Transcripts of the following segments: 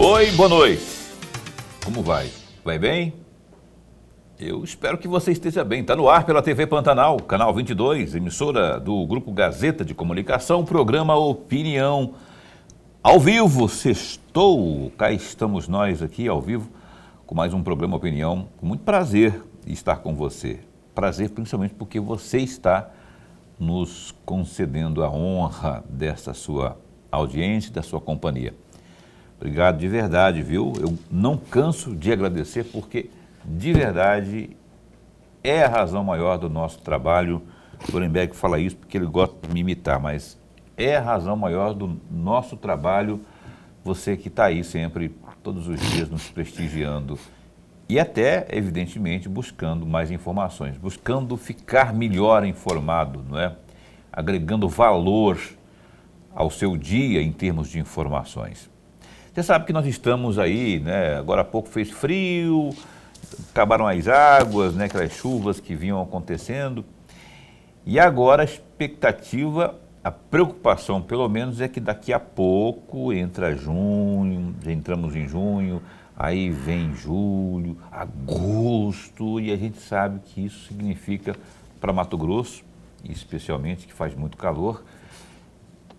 Oi, boa noite. Como vai? Vai bem? Eu espero que você esteja bem. Está no ar pela TV Pantanal, canal 22, emissora do Grupo Gazeta de Comunicação, programa Opinião. Ao vivo, sextou, cá estamos nós aqui ao vivo com mais um programa Opinião. Com muito prazer em estar com você. Prazer principalmente porque você está nos concedendo a honra dessa sua audiência, da sua companhia. Obrigado de verdade, viu? Eu não canso de agradecer porque, de verdade, é a razão maior do nosso trabalho. O Lorenberg fala isso porque ele gosta de me imitar, mas é a razão maior do nosso trabalho, você que está aí sempre, todos os dias, nos prestigiando e até, evidentemente, buscando mais informações, buscando ficar melhor informado, não é? Agregando valor ao seu dia em termos de informações. Você sabe que nós estamos aí, né? Agora há pouco fez frio, acabaram as águas, né? Aquelas chuvas que vinham acontecendo. E agora a expectativa, a preocupação pelo menos é que daqui a pouco entra junho, já entramos em junho, aí vem julho, agosto, e a gente sabe que isso significa para Mato Grosso, especialmente que faz muito calor,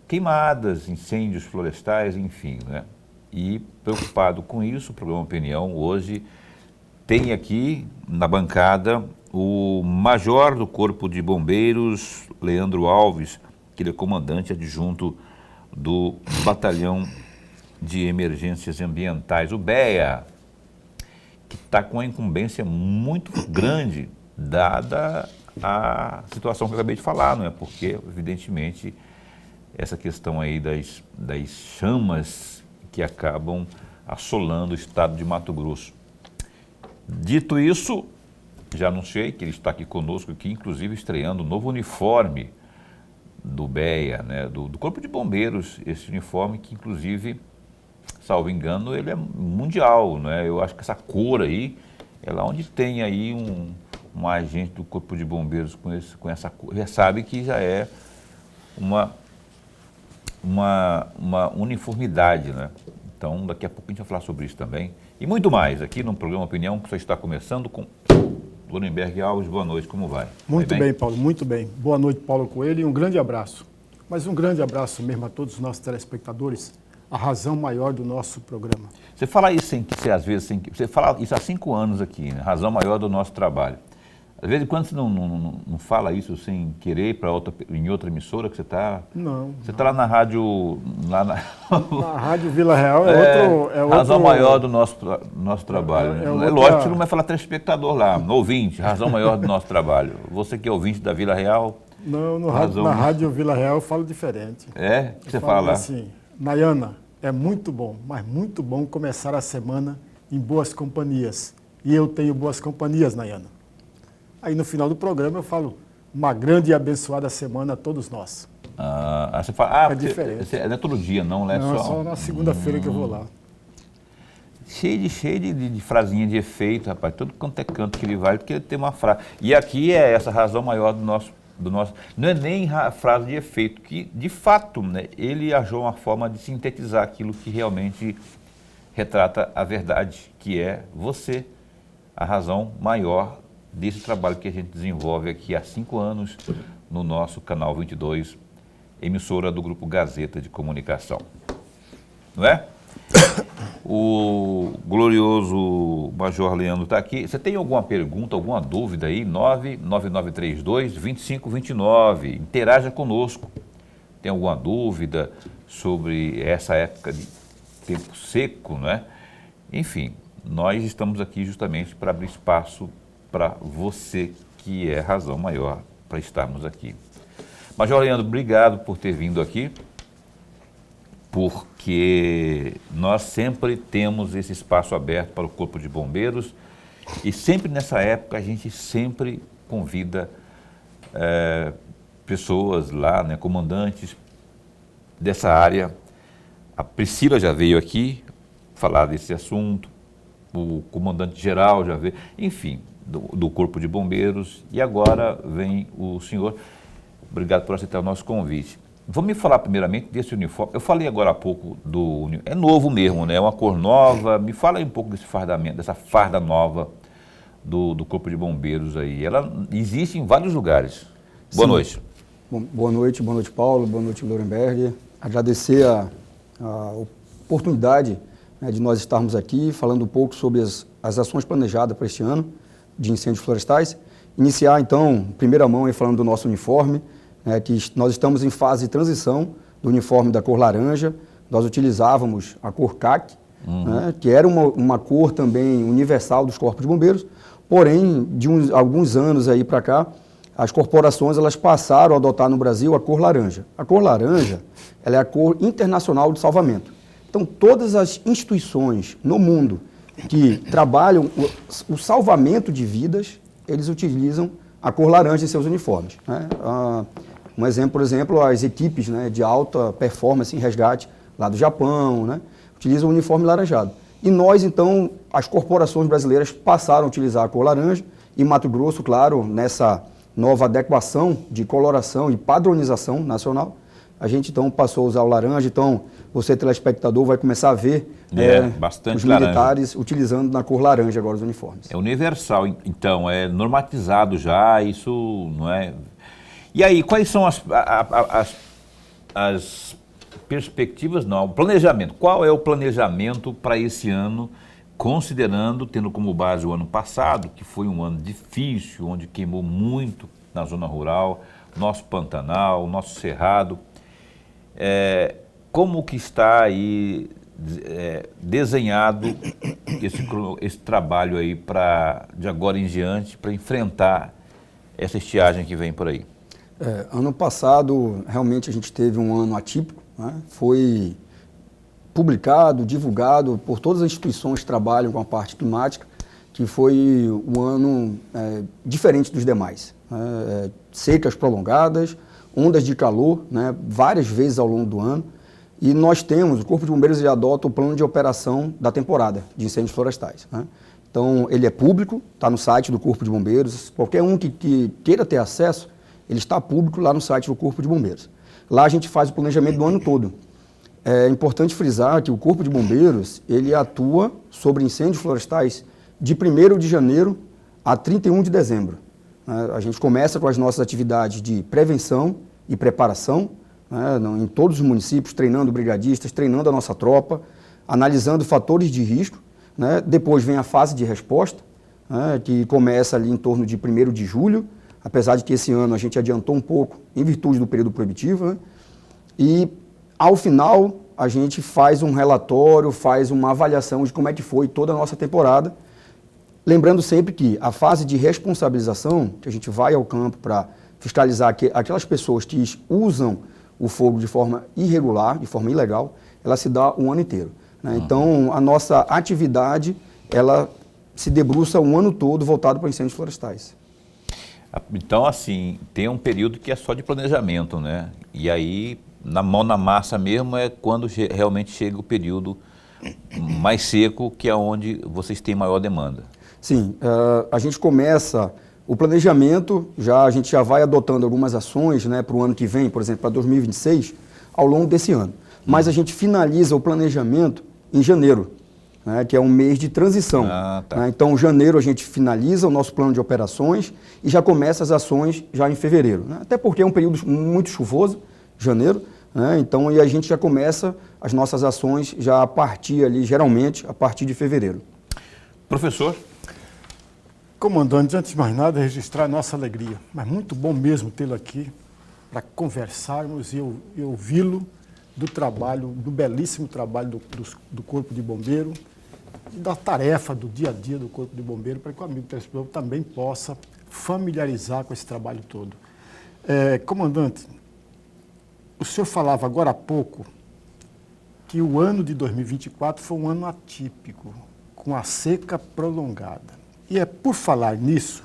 queimadas, incêndios florestais, enfim, né? E preocupado com isso, o programa Opinião hoje tem aqui na bancada o major do Corpo de Bombeiros, Leandro Alves, que ele é comandante adjunto do Batalhão de Emergências Ambientais, o BEA, que está com uma incumbência muito grande, dada a situação que eu acabei de falar, não é? Porque, evidentemente, essa questão aí das chamas que acabam assolando o estado de Mato Grosso. Dito isso, já anunciei que ele está aqui conosco, aqui, inclusive estreando o novo uniforme do BEA, né, do Corpo de Bombeiros, esse uniforme que, inclusive, salvo engano, ele é mundial, né? Eu acho que essa cor aí, é lá onde tem aí um agente do Corpo de Bombeiros com essa cor, já sabe que já é uma uniformidade, né? Então, daqui a pouco a gente vai falar sobre isso também. E muito mais aqui no programa Opinião, que só está começando com Lorenberg Alves. Boa noite, como vai? Muito bem, Paulo, muito bem. Boa noite, Paulo Coelho, e um grande abraço. Mas um grande abraço mesmo a todos os nossos telespectadores, a razão maior do nosso programa. Você fala isso sem que você, às vezes, você fala isso há 5 anos aqui, né? Razão maior do nosso trabalho. Às vezes, quando você não fala isso sem querer para em outra emissora que você está... Não. Você está lá na rádio... Na Rádio Vila Real é outro... Razão maior do nosso trabalho. Né? outra... lógico que você não vai falar telespectador lá, no ouvinte, razão maior do nosso trabalho. Você que é ouvinte da Vila Real... Não, na Rádio Vila Real eu falo diferente. É? O que você fala lá? Assim, Nayana, é muito bom, mas muito bom começar a semana em boas companhias. E eu tenho boas companhias, Nayana. Aí no final do programa eu falo, uma grande e abençoada semana a todos nós. Você fala, é diferente. Não é todo dia, não, né? Não, é só na segunda-feira que eu vou lá. Cheio de frasinha de efeito, rapaz, todo quanto é canto que ele vai, porque ele tem uma frase. E aqui é essa razão maior do nosso... Não é nem a frase de efeito, que de fato, né, ele achou uma forma de sintetizar aquilo que realmente retrata a verdade, que é você, a razão maior desse trabalho que a gente desenvolve aqui há 5 anos no nosso canal 22, emissora do Grupo Gazeta de Comunicação. Não é? O glorioso Major Leandro está aqui. Você tem alguma pergunta, alguma dúvida aí? 99932-2529. Interaja conosco. Tem alguma dúvida sobre essa época de tempo seco, não é? Enfim, nós estamos aqui justamente para abrir espaço para você, que é a razão maior para estarmos aqui. Major Leandro, obrigado por ter vindo aqui, porque nós sempre temos esse espaço aberto para o Corpo de Bombeiros e sempre nessa época a gente sempre convida pessoas lá, né, comandantes dessa área. A Priscila já veio aqui falar desse assunto, o comandante-geral já veio, enfim, do Corpo de Bombeiros, e agora vem o senhor. Obrigado por aceitar o nosso convite. Vamos me falar primeiramente desse uniforme. Eu falei agora há pouco é novo mesmo, né? É uma cor nova. Me fala aí um pouco desse fardamento, dessa farda nova do Corpo de Bombeiros aí. Ela existe em vários lugares. Boa noite. Bom, boa noite, Paulo, boa noite, Lorenberg. Agradecer a oportunidade, né, de nós estarmos aqui falando um pouco sobre as ações planejadas para este ano de incêndios florestais. Iniciar, então, em primeira mão, aí, falando do nosso uniforme, que nós estamos em fase de transição do uniforme da cor laranja. Nós utilizávamos a cor CAC, né, que era uma cor também universal dos corpos de bombeiros, porém, de alguns anos aí para cá, as corporações elas passaram a adotar no Brasil a cor laranja. A cor laranja ela é a cor internacional de salvamento. Então, todas as instituições no mundo que trabalham o salvamento de vidas, eles utilizam a cor laranja em seus uniformes, né? Um exemplo, por exemplo, as equipes, né, de alta performance em resgate lá do Japão, né, utilizam o uniforme laranjado. E nós, então, as corporações brasileiras passaram a utilizar a cor laranja. E Mato Grosso, claro, nessa nova adequação de coloração e padronização nacional, a gente então passou a usar o laranja. Então, você, telespectador, vai começar a ver bastante os militares utilizando na cor laranja agora os uniformes. É universal, então, é normatizado já, isso não é... E aí, quais são as perspectivas, não, o planejamento? Qual é o planejamento para esse ano, considerando, tendo como base o ano passado, que foi um ano difícil, onde queimou muito na zona rural, nosso Pantanal, nosso Cerrado. Como que está aí desenhado esse trabalho aí de agora em diante para enfrentar essa estiagem que vem por aí? Ano passado, realmente, a gente teve um ano atípico, né? Foi publicado, divulgado por todas as instituições que trabalham com a parte climática, que foi um ano diferente dos demais, né? Secas prolongadas, ondas de calor, né, várias vezes ao longo do ano. E nós temos, o Corpo de Bombeiros já adota o plano de operação da temporada de incêndios florestais, né? Então, ele é público, está no site do Corpo de Bombeiros. Qualquer um que queira ter acesso, ele está público lá no site do Corpo de Bombeiros. Lá a gente faz o planejamento do ano todo. É importante frisar que o Corpo de Bombeiros, ele atua sobre incêndios florestais de 1º de janeiro a 31 de dezembro. A gente começa com as nossas atividades de prevenção e preparação, né, em todos os municípios, treinando brigadistas, treinando a nossa tropa, analisando fatores de risco, né? Depois vem a fase de resposta, né, que começa ali em torno de 1º de julho, apesar de que esse ano a gente adiantou um pouco em virtude do período proibitivo, né? E ao final a gente faz um relatório, faz uma avaliação de como é que foi toda a nossa temporada, lembrando sempre que a fase de responsabilização, que a gente vai ao campo para fiscalizar aquelas pessoas que usam o fogo de forma irregular, de forma ilegal, ela se dá um ano inteiro, né? Então, a nossa atividade, ela se debruça um ano todo voltado para incêndios florestais. Então, assim, tem um período que é só de planejamento, né? E aí, na mão na massa mesmo, é quando realmente chega o período mais seco, que é onde vocês têm maior demanda. Sim, a gente começa o planejamento, a gente já vai adotando algumas ações, né, para o ano que vem, por exemplo, para 2026, ao longo desse ano. Mas a gente finaliza o planejamento em janeiro, né, que é um mês de transição. Né? Então, em janeiro a gente finaliza o nosso plano de operações e já começa as ações já em fevereiro, né? Até porque é um período muito chuvoso, janeiro, né? Então, e a gente já começa as nossas ações já a partir ali, geralmente, a partir de fevereiro. Professor? Comandante, antes de mais nada, registrar a nossa alegria. Mas muito bom mesmo tê-lo aqui para conversarmos e ouvi-lo do trabalho, do belíssimo trabalho do Corpo de Bombeiro e da tarefa do dia a dia do Corpo de Bombeiro, para que o amigo telespectador também possa familiarizar com esse trabalho todo. Comandante, o senhor falava agora há pouco que o ano de 2024 foi um ano atípico, com a seca prolongada. E por falar nisso,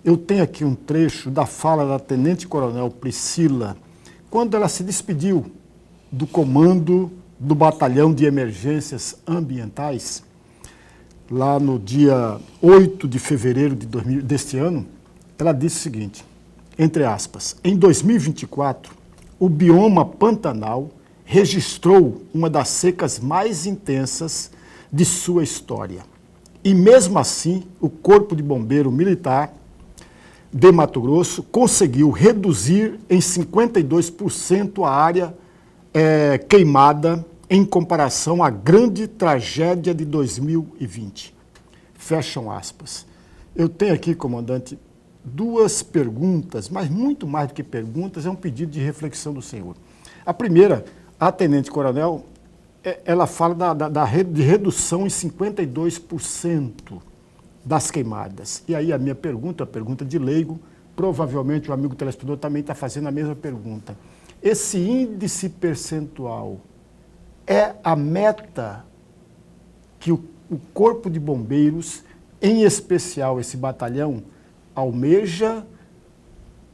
eu tenho aqui um trecho da fala da Tenente-Coronel Priscila, quando ela se despediu do comando do Batalhão de Emergências Ambientais, lá no dia 8 de fevereiro deste ano. Ela disse o seguinte, entre aspas, em 2024, o bioma Pantanal registrou uma das secas mais intensas de sua história. E mesmo assim, o Corpo de Bombeiro Militar de Mato Grosso conseguiu reduzir em 52% a área queimada em comparação à grande tragédia de 2020. Fecham aspas. Eu tenho aqui, comandante, duas perguntas, mas muito mais do que perguntas, é um pedido de reflexão do senhor. A primeira, a tenente-coronel, ela fala de redução em 52% das queimadas. E aí a minha pergunta, a pergunta de leigo, provavelmente o amigo telespectador também está fazendo a mesma pergunta. Esse índice percentual é a meta que o Corpo de Bombeiros, em especial esse batalhão, almeja,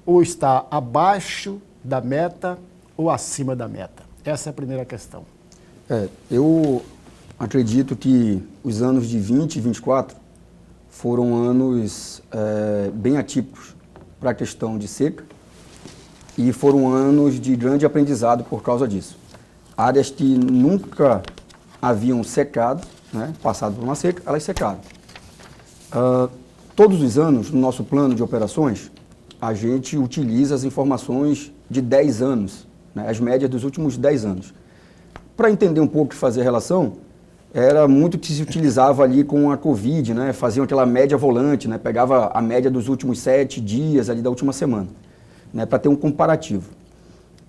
ou está abaixo da meta ou acima da meta? Essa é a primeira questão. Eu acredito que os anos de 20 e 24 foram anos bem atípicos para a questão de seca e foram anos de grande aprendizado por causa disso. Áreas que nunca haviam secado, né, passado por uma seca, elas secaram. Todos os anos, no nosso plano de operações, a gente utiliza as informações de 10 anos, né, as médias dos últimos 10 anos. Para entender um pouco e fazer a relação, era muito que se utilizava ali com a Covid, né? Faziam aquela média volante, né? Pegava a média dos últimos 7 dias ali da última semana, né? Para ter um comparativo.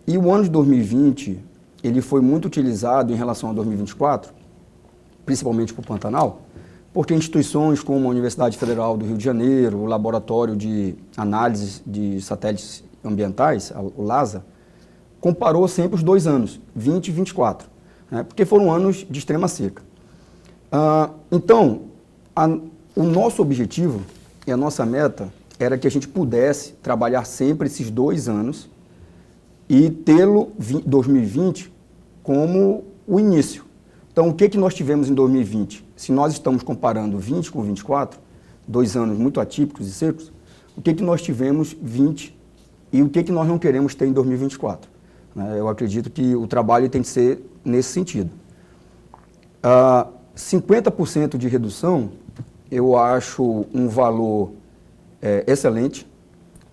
E o ano de 2020, ele foi muito utilizado em relação a 2024, principalmente para o Pantanal, porque instituições como a Universidade Federal do Rio de Janeiro, o Laboratório de Análise de Satélites Ambientais, o LASA, comparou sempre os 2 anos, 20 e 24. Porque foram anos de extrema seca. Então, o nosso objetivo e a nossa meta era que a gente pudesse trabalhar sempre esses 2 anos e tê-lo 2020 como o início. Então, o que nós tivemos em 2020? Se nós estamos comparando 20 com 24, 2 anos muito atípicos e secos, o que nós tivemos 20 e o que nós não queremos ter em 2024? Eu acredito que o trabalho tem que ser nesse sentido. 50% de redução, eu acho um valor excelente,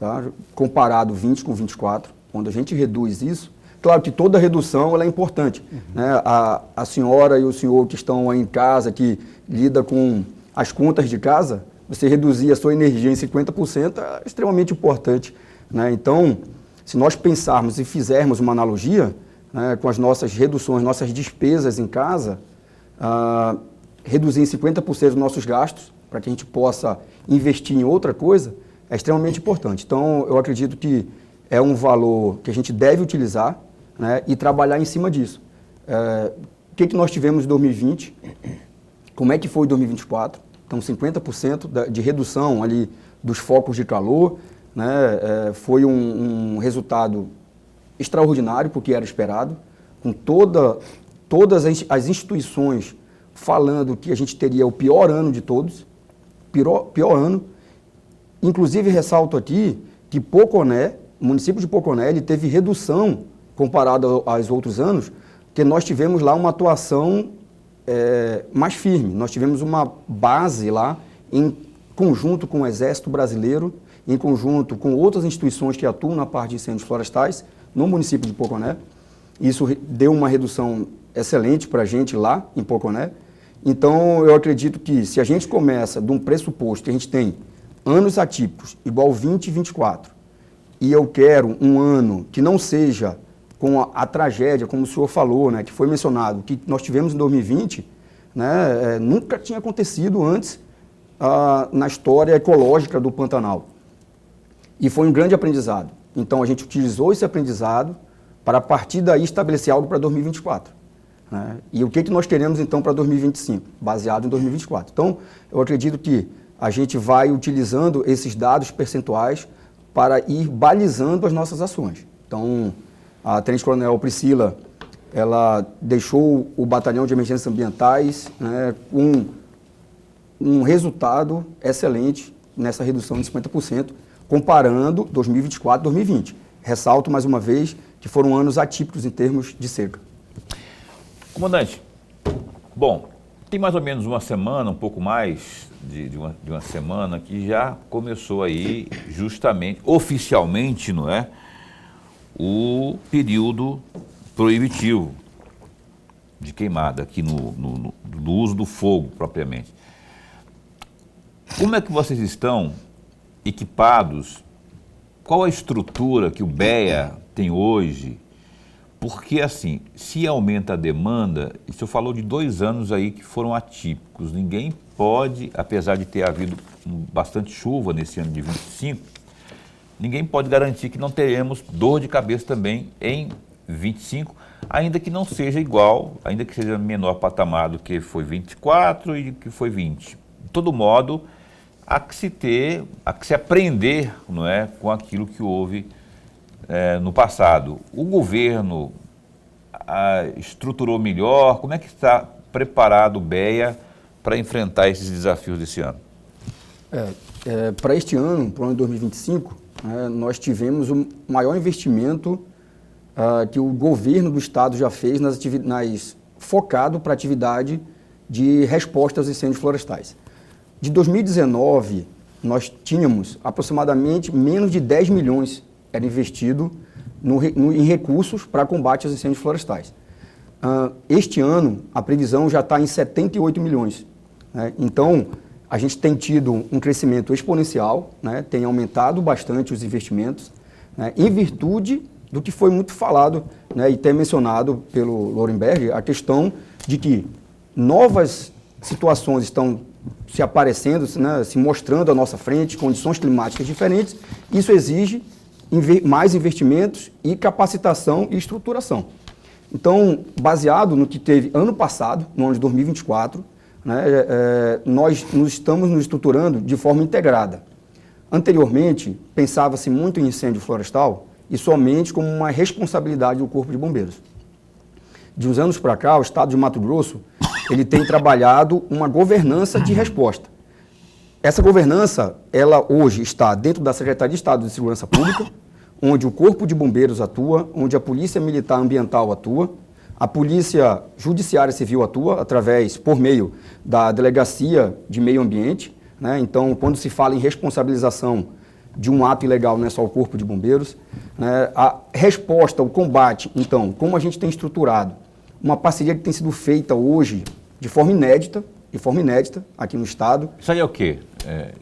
tá? Comparado 20 com 24, quando a gente reduz isso. Claro que toda redução ela é importante. Né? A senhora e o senhor que estão aí em casa, que lida com as contas de casa, você reduzir a sua energia em 50% é extremamente importante. Né? Então, se nós pensarmos e fizermos uma analogia, né, com as nossas reduções, nossas despesas em casa, reduzir em 50% os nossos gastos, para que a gente possa investir em outra coisa, é extremamente importante. Então, eu acredito que é um valor que a gente deve utilizar, né, e trabalhar em cima disso. O que nós tivemos em 2020? Como é que foi em 2024? Então, 50% de redução ali dos focos de calor, né, foi um resultado extraordinário, porque era esperado, com todas as instituições falando que a gente teria o pior ano de todos, pior ano. Inclusive, ressalto aqui que Poconé, o município de Poconé, ele teve redução comparado aos outros anos, porque nós tivemos lá uma atuação mais firme. Nós tivemos uma base lá, em conjunto com o Exército Brasileiro, em conjunto com outras instituições que atuam na parte de incêndios florestais, no município de Poconé. Isso deu uma redução excelente para a gente lá em Poconé. Então, eu acredito que se a gente começa de um pressuposto que a gente tem anos atípicos, igual 20 e 24, e eu quero um ano que não seja com a tragédia, como o senhor falou, né, que foi mencionado, que nós tivemos em 2020, né, nunca tinha acontecido antes na história ecológica do Pantanal. E foi um grande aprendizado. Então, a gente utilizou esse aprendizado para, a partir daí, estabelecer algo para 2024. Né? E o que nós queremos, então, para 2025, baseado em 2024. Então, eu acredito que a gente vai utilizando esses dados percentuais para ir balizando as nossas ações. Então, a Tenente-Coronel Priscila, ela deixou o Batalhão de Emergências Ambientais, né, com um resultado excelente nessa redução de 50%, comparando 2024 e 2020. Ressalto mais uma vez que foram anos atípicos em termos de seca. Comandante, bom, tem mais ou menos uma semana, um pouco mais de uma semana, que já começou aí justamente, oficialmente, não é, o período proibitivo de queimada aqui no uso do fogo propriamente. Como é que vocês estão equipados? Qual a estrutura que o BEA tem hoje? Porque, assim, se aumenta a demanda, o senhor falou de 2 anos aí que foram atípicos, ninguém pode, apesar de ter havido bastante chuva nesse ano de 25, ninguém pode garantir que não teremos dor de cabeça também em 25, ainda que não seja igual, ainda que seja menor patamar do que foi 24 e que foi 20. De todo modo, há que se aprender, não é, com aquilo que houve no passado. O governo estruturou melhor? Como é que está preparado o BEA para enfrentar esses desafios desse ano? Para este ano, para o ano de 2025, nós tivemos o maior investimento que o governo do estado já fez focado para a atividade de resposta aos incêndios florestais. De 2019, nós tínhamos aproximadamente menos de 10 milhões era investido em recursos para combate aos incêndios florestais. Este ano, a previsão já está em 78 milhões. Né? Então, a gente tem tido um crescimento exponencial, né? Tem aumentado bastante os investimentos, né? Em virtude do que foi muito falado, né? E até mencionado pelo Lorenberg, a questão de que novas situações estão se aparecendo, né? Se mostrando à nossa frente, condições climáticas diferentes. Isso exige mais investimentos e capacitação e estruturação. Então, baseado no que teve ano passado, no ano de 2024, né, nós estamos nos estruturando de forma integrada. Anteriormente, pensava-se muito em incêndio florestal e somente como uma responsabilidade do Corpo de Bombeiros. De uns anos para cá, o Estado de Mato Grosso ele tem trabalhado uma governança de resposta. Essa governança, ela hoje está dentro da Secretaria de Estado de Segurança Pública, onde o Corpo de Bombeiros atua, onde a Polícia Militar Ambiental atua, a Polícia Judiciária Civil atua, por meio da Delegacia de Meio Ambiente, né? Então, quando se fala em responsabilização de um ato ilegal, não é só o Corpo de Bombeiros, né? A resposta, o combate, então, como a gente tem estruturado, uma parceria que tem sido feita hoje de forma inédita aqui no Estado. Isso aí é o quê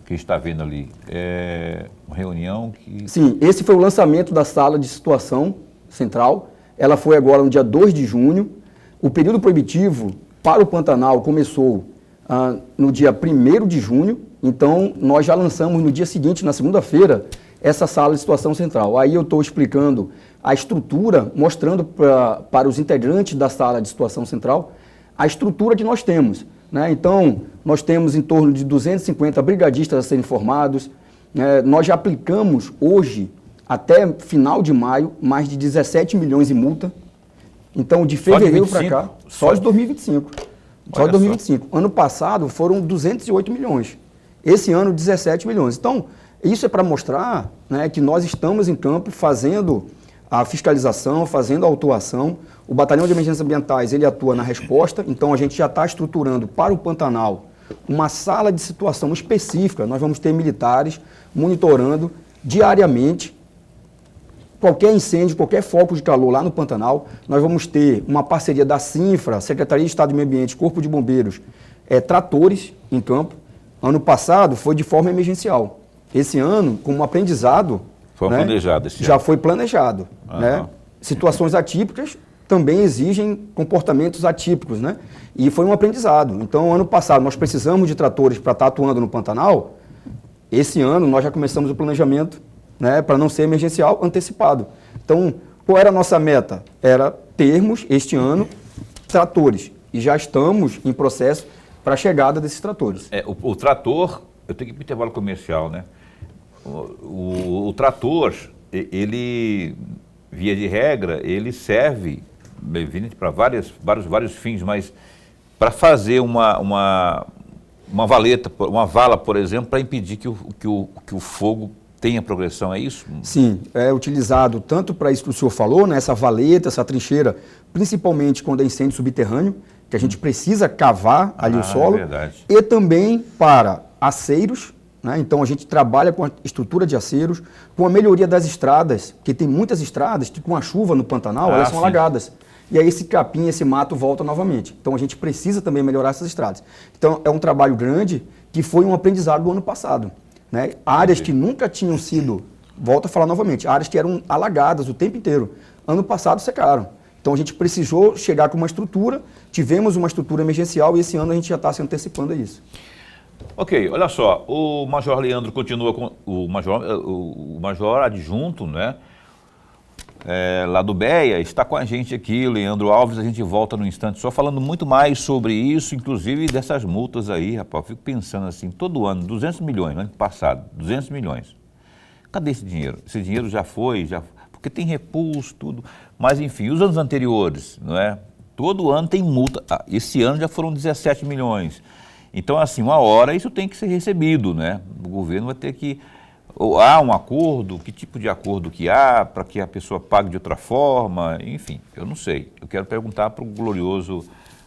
que está vendo ali? É uma reunião que... Sim, esse foi o lançamento da sala de situação central. Ela foi agora no dia 2 de junho. O período proibitivo para o Pantanal começou no dia 1º de junho. Então, nós já lançamos no dia seguinte, na segunda-feira, essa sala de situação central. Aí eu estou explicando a estrutura, mostrando para os integrantes da sala de situação central a estrutura que nós temos. Né? Então, nós temos em torno de 250 brigadistas a serem formados. Nós já aplicamos hoje, até final de maio, mais de 17 milhões em multa. Então, de fevereiro para cá, só de 2025. Só de 2025. Ano passado foram 208 milhões. Esse ano, 17 milhões. Então, isso é para mostrar, né, que nós estamos em campo fazendo a fiscalização, fazendo a autuação. O Batalhão de Emergências Ambientais, ele atua na resposta, então a gente já está estruturando para o Pantanal uma sala de situação específica. Nós vamos ter militares monitorando diariamente qualquer incêndio, qualquer foco de calor lá no Pantanal. Nós vamos ter uma parceria da CINFRA, Secretaria de Estado do Meio Ambiente, Corpo de Bombeiros, tratores em campo. Ano passado foi de forma emergencial. Esse ano, como aprendizado, foi planejado esse ano. Já foi planejado. Né? Situações atípicas também exigem comportamentos atípicos, né? E foi um aprendizado. Então, ano passado, nós precisamos de tratores para estar atuando no Pantanal. Esse ano, nós já começamos o planejamento, né, para não ser emergencial, antecipado. Então, qual era a nossa meta? Era termos, este ano, tratores. E já estamos em processo para a chegada desses tratores. O trator, eu tenho que ir para o intervalo comercial, né? O trator, ele, via de regra, ele serve para vários fins, mas para fazer uma valeta, uma vala, por exemplo, para impedir que o fogo tem a progressão, é isso? Sim, é utilizado tanto para isso que o senhor falou, né, essa valeta, essa trincheira, principalmente quando é incêndio subterrâneo, que a gente precisa cavar ali o solo, e também para aceiros, né, então a gente trabalha com a estrutura de aceiros, com a melhoria das estradas, porque tem muitas estradas que com a chuva no Pantanal, elas são alagadas. E aí esse capim, esse mato volta novamente. Então a gente precisa também melhorar essas estradas. Então é um trabalho grande que foi um aprendizado do ano passado. Né? Áreas que nunca tinham sido, volto a falar novamente, áreas que eram alagadas o tempo inteiro. Ano passado secaram. Então a gente precisou chegar com uma estrutura, tivemos uma estrutura emergencial e esse ano a gente já está se antecipando a isso. Ok, olha só, o Major Leandro continua com o Major adjunto, né? Lá do BEA, está com a gente aqui, o Leandro Alves, a gente volta no instante só falando muito mais sobre isso, inclusive dessas multas aí, rapaz, eu fico pensando assim, todo ano, 200 milhões, no ano passado, 200 milhões. Cadê esse dinheiro? Esse dinheiro já foi, porque tem repulso, tudo, mas enfim, os anos anteriores, não é? Todo ano tem multa, esse ano já foram 17 milhões. Então, assim, uma hora isso tem que ser recebido, né? O governo vai ter que... Ou há um acordo, que tipo de acordo que há, para que a pessoa pague de outra forma, enfim, eu não sei. Eu quero perguntar para o glorioso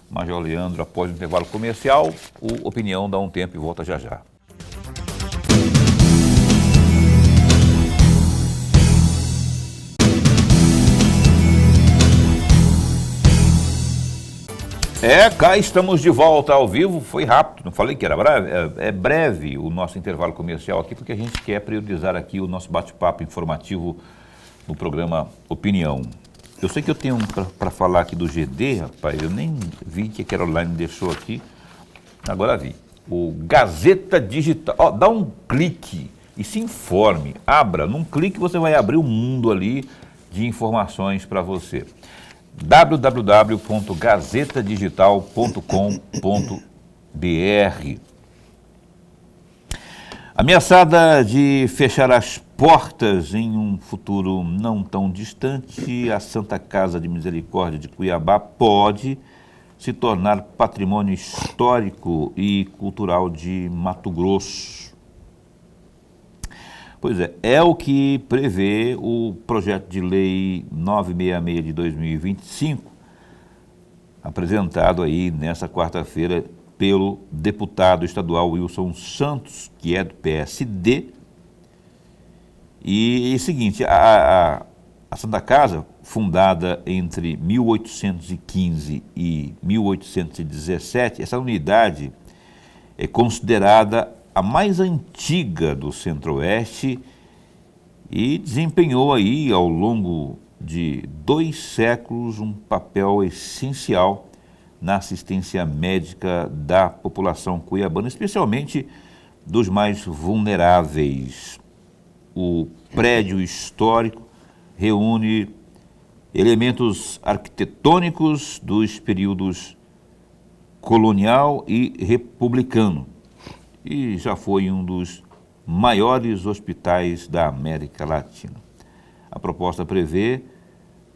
Major Leandro, após o intervalo comercial, opinião dá um tempo e volta já já. Cá estamos de volta ao vivo, foi rápido, não falei que era breve, é breve o nosso intervalo comercial aqui, porque a gente quer priorizar aqui o nosso bate-papo informativo no programa Opinião. Eu sei que eu tenho para falar aqui do GD, rapaz, eu nem vi que a Caroline deixou aqui, agora vi. O Gazeta Digital, dá um clique e se informe, abra, num clique você vai abrir um mundo ali de informações para você. www.gazetadigital.com.br. Ameaçada de fechar as portas em um futuro não tão distante, a Santa Casa de Misericórdia de Cuiabá pode se tornar patrimônio histórico e cultural de Mato Grosso. Pois é o que prevê o projeto de lei 966 de 2025, apresentado aí nessa quarta-feira pelo deputado estadual Wilson Santos, que é do PSD. E é o seguinte, a Santa Casa, fundada entre 1815 e 1817, essa unidade é considerada a mais antiga do Centro-Oeste e desempenhou aí ao longo de 2 séculos um papel essencial na assistência médica da população cuiabana, especialmente dos mais vulneráveis. O prédio histórico reúne elementos arquitetônicos dos períodos colonial e republicano, e já foi um dos maiores hospitais da América Latina. A proposta prevê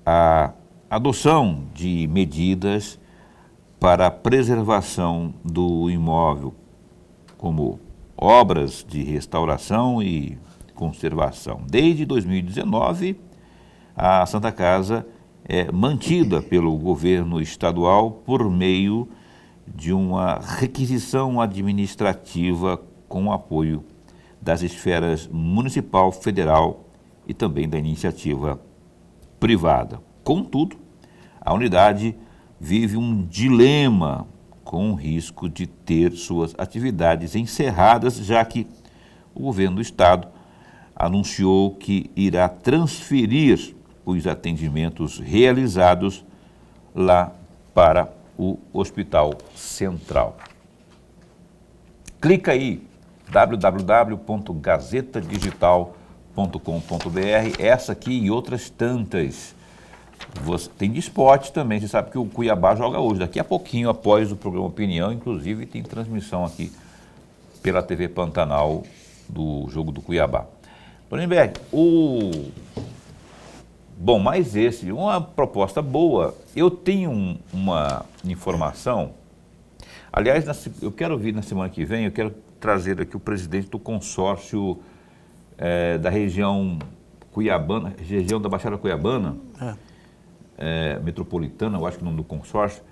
a adoção de medidas para a preservação do imóvel, como obras de restauração e conservação. Desde 2019, a Santa Casa é mantida pelo governo estadual por meio de uma requisição administrativa com o apoio das esferas municipal, federal e também da iniciativa privada. Contudo, a unidade vive um dilema com o risco de ter suas atividades encerradas, já que o governo do estado anunciou que irá transferir os atendimentos realizados lá para o Hospital Central. Clica aí, www.gazetadigital.com.br, essa aqui e outras tantas. Tem de esporte também, você sabe que o Cuiabá joga hoje, daqui a pouquinho, após o programa Opinião, inclusive tem transmissão aqui pela TV Pantanal do jogo do Cuiabá. Lorenberg, bom, mais uma proposta boa. Eu tenho uma informação, aliás, eu quero vir na semana que vem, eu quero trazer aqui o presidente do consórcio da região Cuiabana, região da Baixada Cuiabana, metropolitana, eu acho que o nome do consórcio,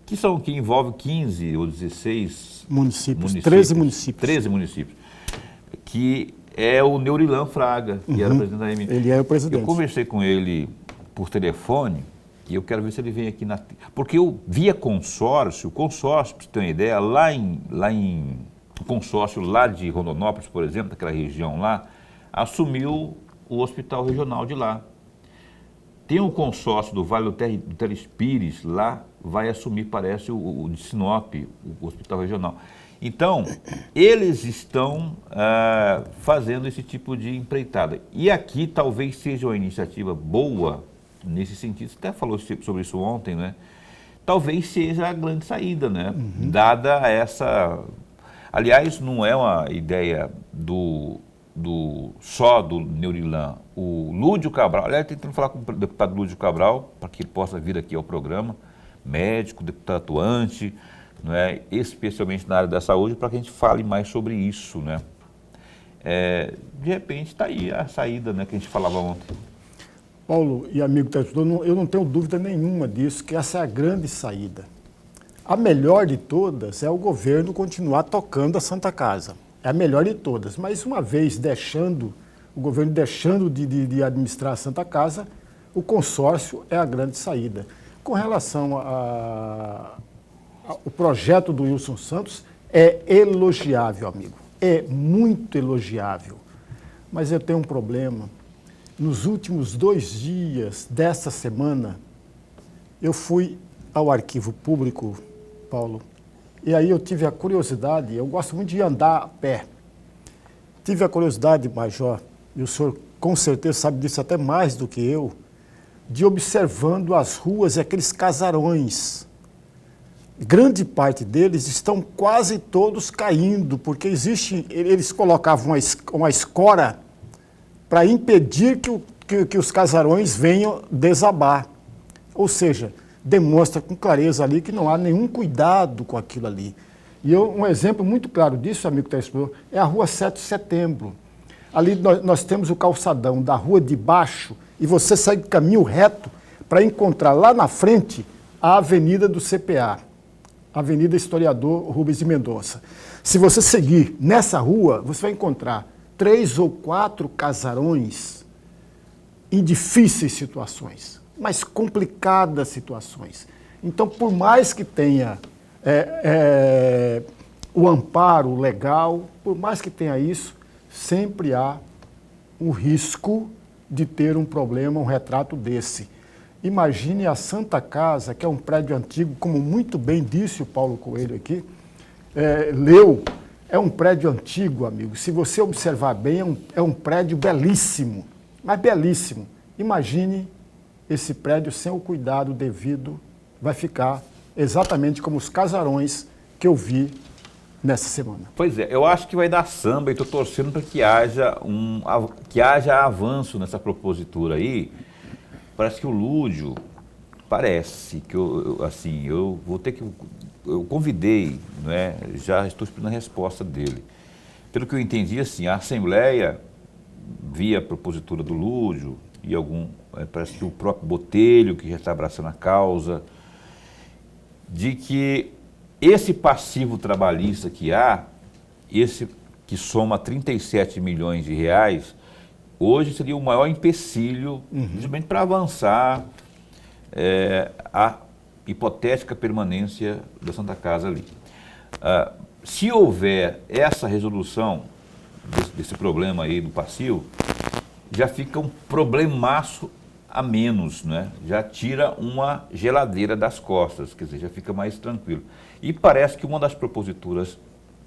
que envolve 15 ou 16 municípios. 13 municípios. 13 municípios. Que é o Neurilan Fraga, que era presidente da M. Ele é o presidente. Eu conversei com ele por telefone e eu quero ver se ele vem aqui porque eu via consórcio, para você ter uma ideia, o consórcio lá de Rondonópolis, por exemplo, daquela região lá, assumiu o hospital regional de lá. Tem um consórcio do Vale do Telespires lá, vai assumir, parece, o de Sinop, o hospital regional. Então, eles estão fazendo esse tipo de empreitada. E aqui talvez seja uma iniciativa boa nesse sentido. Você até falou sobre isso ontem, né? Talvez seja a grande saída, né? Dada essa... Aliás, não é uma ideia só do Neurilan. O Lúdio Cabral, aliás, tentando falar com o deputado Lúdio Cabral, para que ele possa vir aqui ao programa, médico, deputado atuante, não é? Especialmente na área da saúde, para que a gente fale mais sobre isso, né? De repente está aí a saída, né, que a gente falava ontem. Paulo e amigo telespectador, eu não tenho dúvida nenhuma disso, que essa é a grande saída. A melhor de todas é o governo continuar tocando a Santa Casa. É a melhor de todas, mas uma vez o governo deixando de administrar a Santa Casa, o consórcio é a grande saída. Com relação ao projeto do Wilson Santos, é elogiável, amigo. É muito elogiável. Mas eu tenho um problema. Nos últimos 2 dias desta semana, eu fui ao arquivo público, Paulo, e aí eu tive a curiosidade, eu gosto muito de andar a pé. Tive a curiosidade, Major, e o senhor com certeza sabe disso até mais do que eu, de observando as ruas e aqueles casarões. Grande parte deles estão quase todos caindo, porque eles colocavam uma escora para impedir que os casarões venham desabar. Ou seja, demonstra com clareza ali que não há nenhum cuidado com aquilo ali. E um exemplo muito claro disso, amigo telespectador, é a rua 7 de Setembro. Ali nós temos o calçadão da rua de baixo e você segue caminho reto para encontrar lá na frente a Avenida do CPA, Avenida Historiador Rubens de Mendonça. Se você seguir nessa rua, você vai encontrar 3 ou 4 casarões em difíceis situações, mas complicadas situações. Então, por mais que tenha o amparo legal, por mais que tenha isso, sempre há um risco de ter um problema, um retrato desse. Imagine a Santa Casa, que é um prédio antigo, como muito bem disse o Paulo Coelho aqui, leu, é um prédio antigo, amigo. Se você observar bem, é um prédio belíssimo, mas belíssimo. Imagine esse prédio sem o cuidado devido, vai ficar exatamente como os casarões que eu vi nessa semana. Pois é, eu acho que vai dar samba e estou torcendo para que haja avanço nessa propositura aí. Parece que o Lúdio, eu convidei, né, já estou esperando a resposta dele. Pelo que eu entendi, assim, a Assembleia, via a propositura do Lúdio, e parece que o próprio Botelho, que já está abraçando a causa, de que esse passivo trabalhista que há, esse que soma 37 milhões de reais, hoje seria o maior empecilho, justamente para avançar a hipotética permanência da Santa Casa ali. Se houver essa resolução desse problema aí do passivo, já fica um problemaço a menos, né? Já tira uma geladeira das costas, quer dizer, já fica mais tranquilo. E parece que uma das proposituras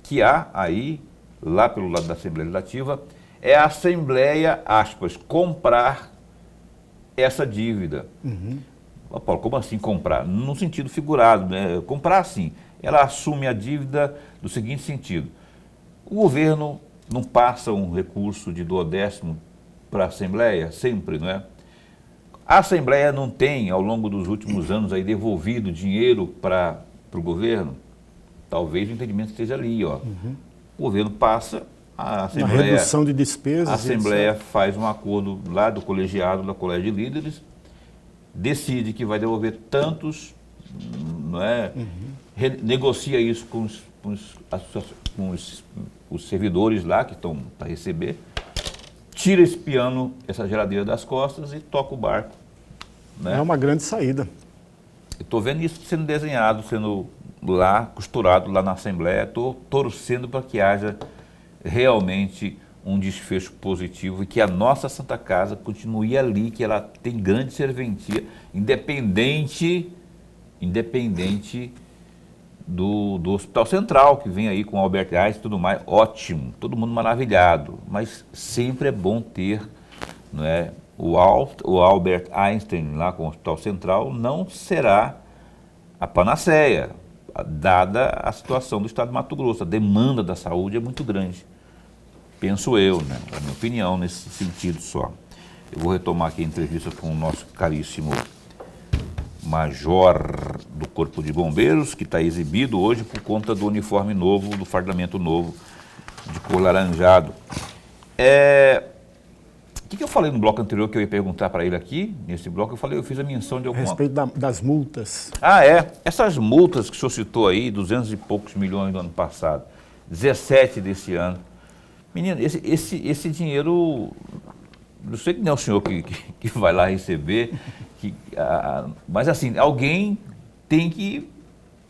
que há aí, lá pelo lado da Assembleia Legislativa, é a Assembleia, aspas, comprar essa dívida. Paulo, como assim comprar? No sentido figurado, né? Comprar sim. Ela assume a dívida do seguinte sentido: o governo não passa um recurso de 1/10 para a Assembleia, sempre, não é? A Assembleia não tem, ao longo dos últimos anos, aí, devolvido dinheiro para o governo? Talvez o entendimento esteja ali, ó. O governo passa A na redução de despesas. A Assembleia faz um acordo lá do colegiado, da Colégio de Líderes, decide que vai devolver tantos, não é? Negocia isso com os servidores lá que estão para receber, tira esse piano, essa geladeira das costas e toca o barco. Né? É uma grande saída. Estou vendo isso sendo desenhado, sendo lá, costurado lá na Assembleia, estou torcendo para que haja realmente um desfecho positivo e que a nossa Santa Casa continue ali, que ela tem grande serventia, independente do Hospital Central, que vem aí com Albert Einstein e tudo mais, ótimo, todo mundo maravilhado, mas sempre é bom ter, não é, o Albert Einstein lá com o Hospital Central não será a panaceia, dada a situação do estado de Mato Grosso, a demanda da saúde é muito grande, penso eu, né, a minha opinião nesse sentido só. Eu vou retomar aqui a entrevista com o nosso caríssimo major do Corpo de Bombeiros, que está exibido hoje por conta do uniforme novo, do fardamento novo, de cor laranjado. O que eu falei no bloco anterior que eu ia perguntar para ele aqui? Nesse bloco eu fiz a menção de alguma... A respeito das multas. Essas multas que o senhor citou aí, 200 e poucos milhões do ano passado, 17 desse ano. Menino, esse dinheiro, eu sei que não é o senhor que vai lá receber, mas assim, alguém tem que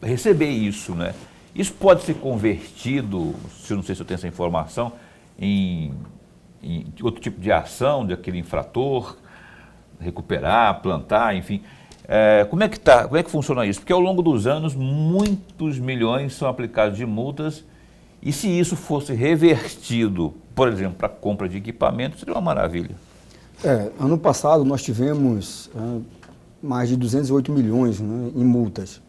receber isso, né? Isso pode ser convertido, não sei se eu tenho essa informação, em outro tipo de ação daquele infrator, recuperar, plantar, enfim. Como é que funciona isso? Porque ao longo dos anos, muitos milhões são aplicados de multas, e se isso fosse revertido, por exemplo, para a compra de equipamento, seria uma maravilha. Ano passado nós tivemos mais de 208 milhões, né, em multas.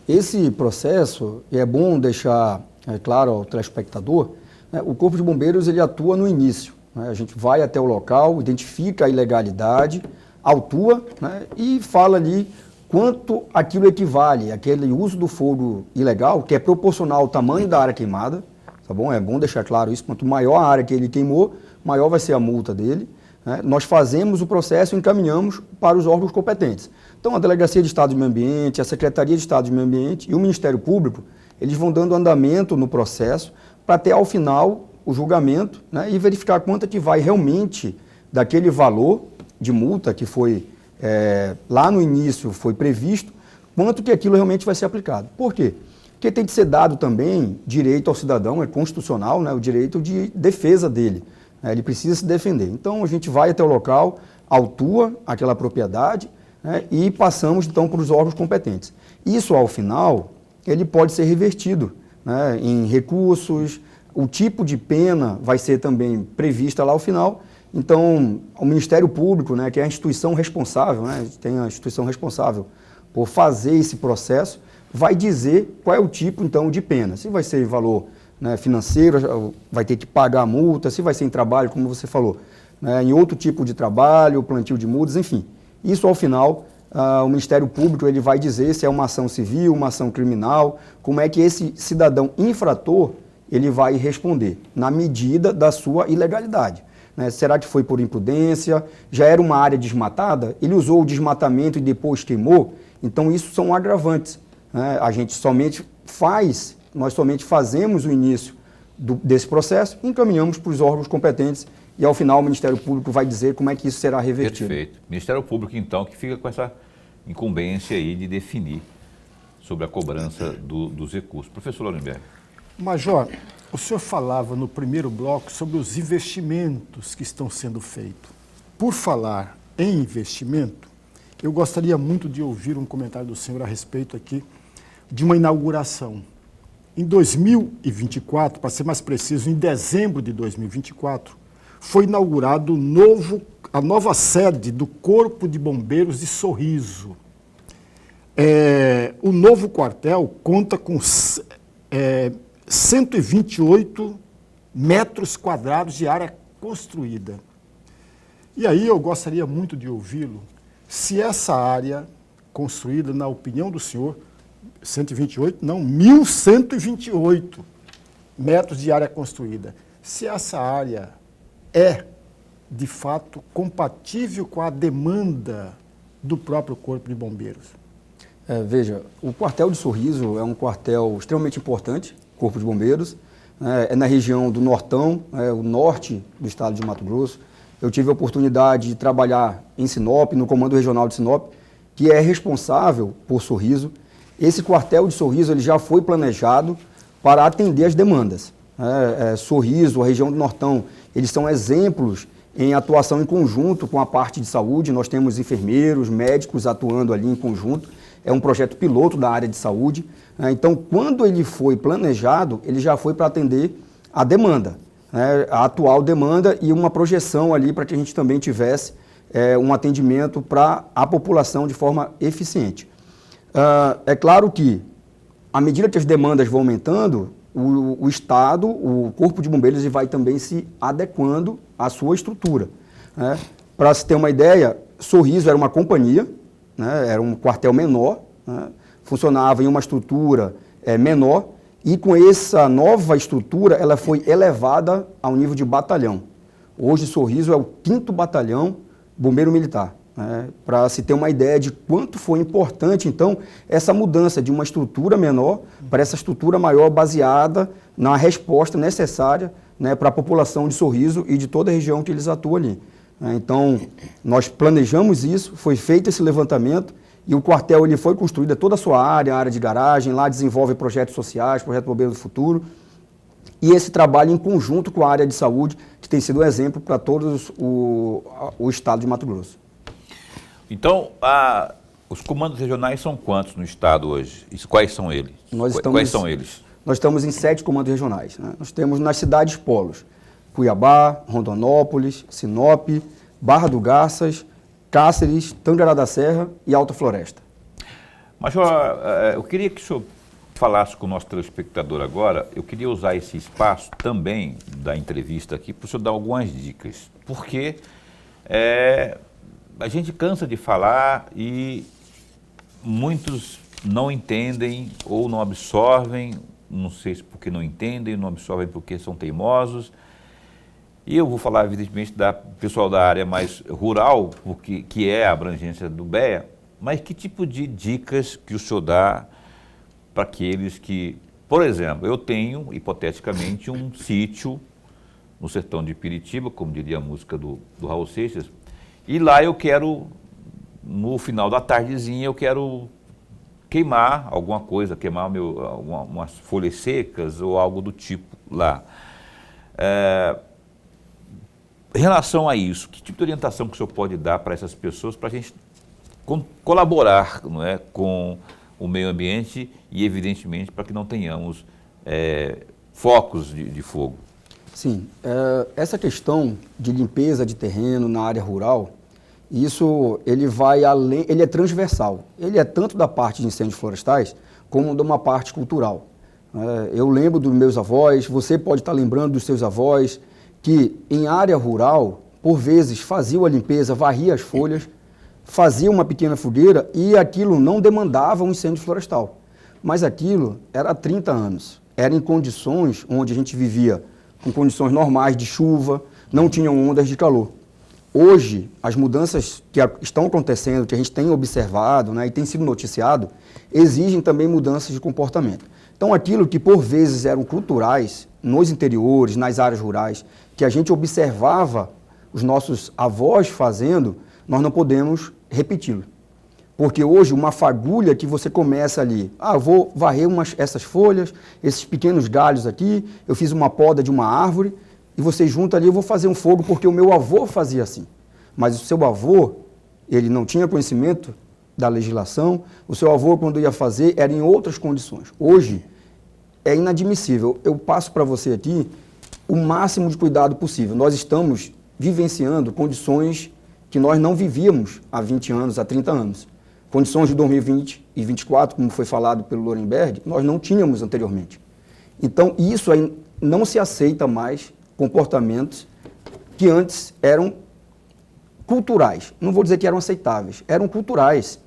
Esse processo, e é bom deixar claro ao telespectador, né, o Corpo de Bombeiros ele atua no início. Né, a gente vai até o local, identifica a ilegalidade, autua, né, e fala ali quanto aquilo equivale, aquele uso do fogo ilegal, que é proporcional ao tamanho da área queimada, tá bom? É bom deixar claro isso, quanto maior a área que ele queimou, maior vai ser a multa dele. Nós fazemos o processo e encaminhamos para os órgãos competentes. Então, a Delegacia de Estado de Meio Ambiente, a Secretaria de Estado de Meio Ambiente e o Ministério Público, eles vão dando andamento no processo para ter, ao final, o julgamento, né, e verificar quanto que vai realmente daquele valor de multa que foi, lá no início, foi previsto, quanto que aquilo realmente vai ser aplicado. Por quê? Porque tem que ser dado também direito ao cidadão, é constitucional, né, o direito de defesa dele. Ele precisa se defender. Então, a gente vai até o local, autua aquela propriedade, né, e passamos, então, para os órgãos competentes. Isso, ao final, ele pode ser revertido, né, em recursos, o tipo de pena vai ser também prevista lá ao final. Então, o Ministério Público, né, que é a instituição responsável, né, tem a instituição responsável por fazer esse processo, vai dizer qual é o tipo, então, de pena. Se vai ser em valor, né, financeiro, vai ter que pagar a multa, se vai ser em trabalho, como você falou, né, em outro tipo de trabalho, plantio de multas, enfim. Isso, ao final, o Ministério Público ele vai dizer se é uma ação civil, uma ação criminal, como é que esse cidadão infrator ele vai responder, na medida da sua ilegalidade. Né? Será que foi por imprudência? Já era uma área desmatada? Ele usou o desmatamento e depois queimou? Então, isso são agravantes. Né? Nós somente fazemos o início desse processo, encaminhamos para os órgãos competentes e, ao final, o Ministério Público vai dizer como é que isso será revertido. Perfeito. Ministério Público, então, que fica com essa incumbência aí de definir sobre a cobrança dos recursos. Professor Lorenberg. Major, o senhor falava no primeiro bloco sobre os investimentos que estão sendo feitos. Por falar em investimento, eu gostaria muito de ouvir um comentário do senhor a respeito aqui de uma inauguração. Em 2024, para ser mais preciso, em dezembro de 2024, foi inaugurado a nova sede do Corpo de Bombeiros de Sorriso. O novo quartel conta com 128 metros quadrados de área construída. E aí eu gostaria muito de ouvi-lo se essa área construída, na opinião do senhor, 1.128 metros de área construída. se essa área é, de fato, compatível com a demanda do próprio Corpo de Bombeiros. Veja, o quartel de Sorriso é um quartel extremamente importante, Corpo de Bombeiros, é na região do Nortão, o norte do estado de Mato Grosso. Eu tive a oportunidade de trabalhar em Sinop, no Comando Regional de Sinop, que é responsável por Sorriso. Esse quartel de Sorriso ele já foi planejado para atender as demandas. Sorriso, a região do Nortão, eles são exemplos em atuação em conjunto com a parte de saúde. Nós temos enfermeiros, médicos atuando ali em conjunto. É um projeto piloto da área de saúde. Então, quando ele foi planejado, ele já foi para atender a demanda, a atual demanda e uma projeção ali para que a gente também tivesse um atendimento para a população de forma eficiente. É claro que, à medida que as demandas vão aumentando, o Estado, o Corpo de Bombeiros, ele vai também se adequando à sua estrutura. Para se ter uma ideia, Sorriso era uma companhia, era um quartel menor, funcionava em uma estrutura menor, e com essa nova estrutura ela foi elevada ao nível de batalhão. Hoje Sorriso é o 5º Batalhão Bombeiro Militar. Para se ter uma ideia de quanto foi importante, então, essa mudança de uma estrutura menor para essa estrutura maior baseada na resposta necessária para a população de Sorriso e de toda a região que eles atuam ali. Então, nós planejamos isso, foi feito esse levantamento e o quartel ele foi construído, toda a sua área, a área de garagem, lá desenvolve projetos sociais, projeto Bombeiro do Futuro, e esse trabalho em conjunto com a área de saúde, que tem sido um exemplo para todos o estado de Mato Grosso. Então, os comandos regionais são quantos no estado hoje? Quais são eles? Quais são eles? Nós estamos em 7 comandos regionais. Nós temos nas cidades polos, Cuiabá, Rondonópolis, Sinop, Barra do Garças, Cáceres, Tangará da Serra e Alta Floresta. Major, eu queria que o senhor falasse com o nosso telespectador agora. Eu queria usar esse espaço também da entrevista aqui para o senhor dar algumas dicas, porque a gente cansa de falar e muitos não entendem ou não absorvem, não sei se porque não entendem, não absorvem porque são teimosos. E eu vou falar, evidentemente, da pessoal da área mais rural, que é a abrangência do BEA, mas que tipo de dicas que o senhor dá para aqueles que, por exemplo, eu tenho, hipoteticamente, um sítio no sertão de Piritiba, como diria a música do Raul Seixas, e lá eu quero, no final da tardezinha, eu quero queimar alguma coisa, queimar umas folhas secas ou algo do tipo lá. Em relação a isso, que tipo de orientação que o senhor pode dar para essas pessoas, para a gente colaborar, não é, com o meio ambiente e, evidentemente, para que não tenhamos focos de fogo? Sim, essa questão de limpeza de terreno na área rural, isso ele vai além, ele é transversal. Ele é tanto da parte de incêndios florestais como de uma parte cultural. Eu lembro dos meus avós, você pode estar lembrando dos seus avós, que em área rural, por vezes, faziam a limpeza, varria as folhas, fazia uma pequena fogueira e aquilo não demandava um incêndio florestal. Mas aquilo era há 30 anos. Era em condições onde a gente vivia com condições normais de chuva, não tinham ondas de calor. Hoje, as mudanças que estão acontecendo, que a gente tem observado, e tem sido noticiado, exigem também mudanças de comportamento. Então, aquilo que por vezes eram culturais, nos interiores, nas áreas rurais, que a gente observava os nossos avós fazendo, nós não podemos repeti-lo. Porque hoje uma fagulha que você começa ali, eu vou varrer essas folhas, esses pequenos galhos aqui, eu fiz uma poda de uma árvore, e você junta ali, eu vou fazer um fogo porque o meu avô fazia assim. Mas o seu avô, ele não tinha conhecimento da legislação, o seu avô, quando ia fazer, era em outras condições. Hoje, é inadmissível. Eu passo para você aqui o máximo de cuidado possível. Nós estamos vivenciando condições que nós não vivíamos há 20 anos, há 30 anos. Condições de 2020 e 2024, como foi falado pelo Lorenberg, nós não tínhamos anteriormente. Então, isso aí não se aceita mais comportamentos que antes eram culturais. Não vou dizer que eram aceitáveis, eram culturais.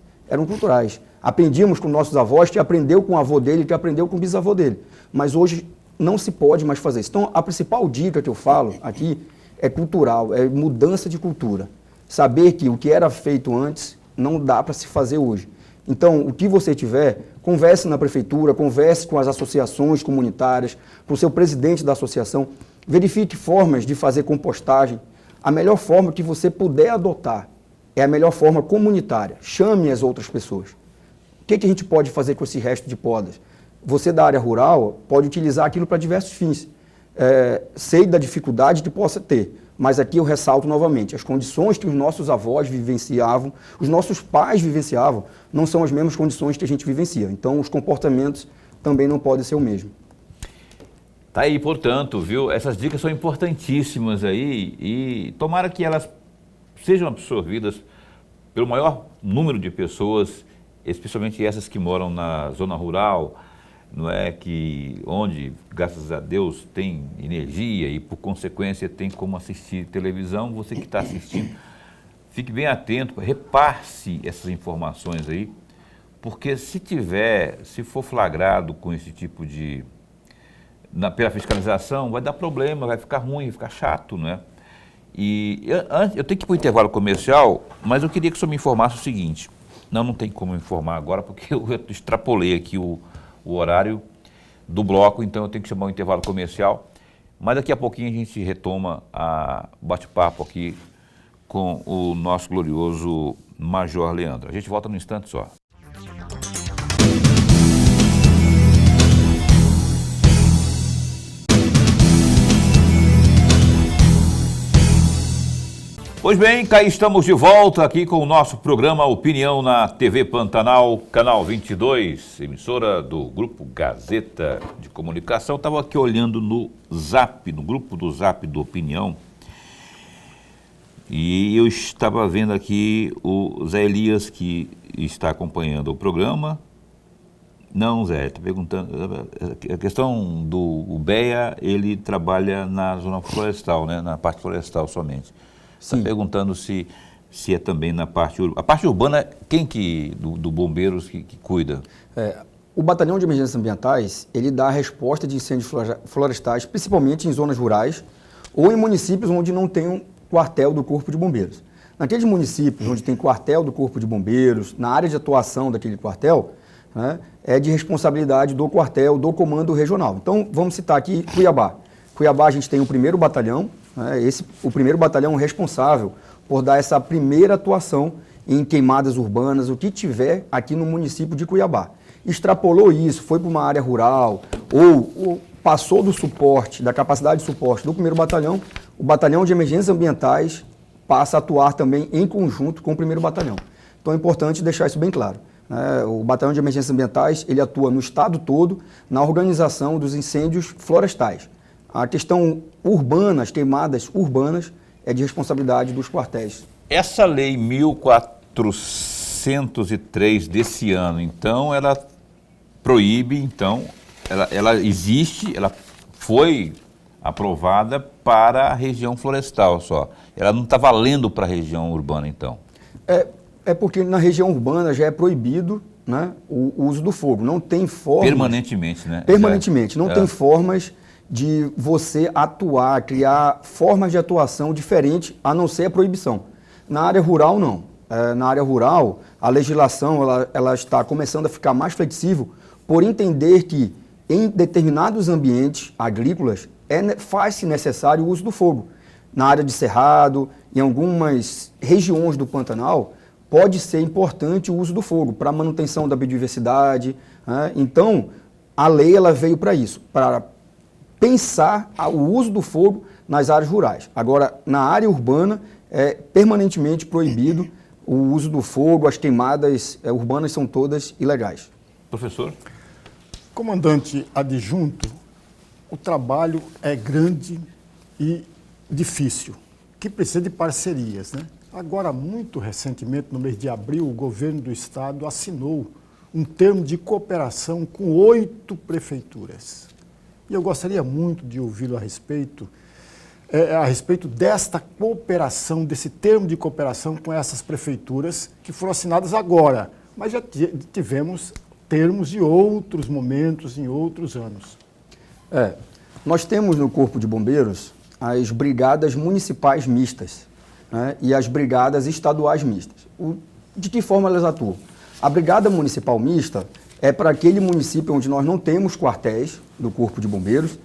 Aprendíamos com nossos avós, que aprendeu com o avô dele, que aprendeu com o bisavô dele. Mas hoje não se pode mais fazer isso. Então, a principal dica que eu falo aqui é cultural, é mudança de cultura. Saber que o que era feito antes não dá para se fazer hoje. Então, o que você tiver, converse na prefeitura, converse com as associações comunitárias, com o seu presidente da associação, verifique formas de fazer compostagem. A melhor forma que você puder adotar é a melhor forma comunitária. Chame as outras pessoas. O que a gente pode fazer com esse resto de podas? Você da área rural pode utilizar aquilo para diversos fins. Sei da dificuldade que possa ter, mas aqui eu ressalto novamente, as condições que os nossos avós vivenciavam, os nossos pais vivenciavam, não são as mesmas condições que a gente vivencia. Então, os comportamentos também não podem ser o mesmo. Tá aí, portanto, viu? Essas dicas são importantíssimas aí e tomara que elas sejam absorvidas pelo maior número de pessoas, especialmente essas que moram na zona rural, não é, que onde, graças a Deus, tem energia e, por consequência, tem como assistir televisão. Você que está assistindo, fique bem atento, repasse essas informações aí, porque se for flagrado com esse tipo de... pela fiscalização, vai dar problema, vai ficar ruim, vai ficar chato, não é? E eu tenho que ir para o intervalo comercial, mas eu queria que o senhor me informasse o seguinte. Não tem como informar agora, porque eu extrapolei aqui o horário do bloco, então eu tenho que chamar o intervalo comercial. Mas daqui a pouquinho a gente retoma a bate-papo aqui com o nosso glorioso Major Leandro. A gente volta num instante só. Pois bem, cá estamos de volta aqui com o nosso programa Opinião na TV Pantanal, canal 22, emissora do Grupo Gazeta de Comunicação. Estava aqui olhando no Zap, no grupo do Zap do Opinião, e eu estava vendo aqui o Zé Elias, que está acompanhando o programa. Não, Zé, está perguntando, a questão do BEA, ele trabalha na zona florestal, né, na parte florestal somente. Está perguntando se é também na parte urbana. A parte urbana, quem do Bombeiros que cuida? O Batalhão de Emergências Ambientais, ele dá a resposta de incêndios florestais, principalmente em zonas rurais ou em municípios onde não tem um quartel do Corpo de Bombeiros. Naqueles municípios onde tem quartel do Corpo de Bombeiros, na área de atuação daquele quartel, né, é de responsabilidade do quartel, do comando regional. Então, vamos citar aqui Cuiabá. Cuiabá, a gente tem o 1º Batalhão, o 1º Batalhão responsável por dar essa primeira atuação em queimadas urbanas, o que tiver aqui no município de Cuiabá. Extrapolou isso, foi para uma área rural ou passou do suporte, da capacidade de suporte do 1º Batalhão, o Batalhão de Emergências Ambientais passa a atuar também em conjunto com o 1º Batalhão. Então é importante deixar isso bem claro. O Batalhão de Emergências Ambientais, ele atua no estado todo na organização dos incêndios florestais. A questão urbana, as queimadas urbanas, é de responsabilidade dos quartéis. Essa lei 1403 desse ano, então, ela proíbe, então, ela existe, ela foi aprovada para a região florestal só. Ela não está valendo para a região urbana, então? É porque na região urbana já é proibido, né, o uso do fogo. Não tem formas... Permanentemente, né? Permanentemente. Não tem formas de você atuar, criar formas de atuação diferentes, a não ser a proibição. Na área rural, não. Na área rural, a legislação ela está começando a ficar mais flexível por entender que em determinados ambientes agrícolas faz-se necessário o uso do fogo. Na área de cerrado, em algumas regiões do Pantanal, pode ser importante o uso do fogo para a manutenção da biodiversidade. Né? Então, a lei ela veio para isso, para pensar o uso do fogo nas áreas rurais. Agora, na área urbana, é permanentemente proibido o uso do fogo, as queimadas urbanas são todas ilegais. Professor? Comandante adjunto, o trabalho é grande e difícil, que precisa de parcerias, né? Agora, muito recentemente, no mês de abril, o governo do estado assinou um termo de cooperação com 8 prefeituras. E eu gostaria muito de ouvi-lo a respeito desta cooperação, desse termo de cooperação com essas prefeituras que foram assinadas agora, mas já tivemos termos de outros momentos em outros anos. Nós temos no Corpo de Bombeiros as brigadas municipais mistas, né, e as brigadas estaduais mistas. De que forma elas atuam? A brigada municipal mista é para aquele município onde nós não temos quartéis do Corpo de Bombeiros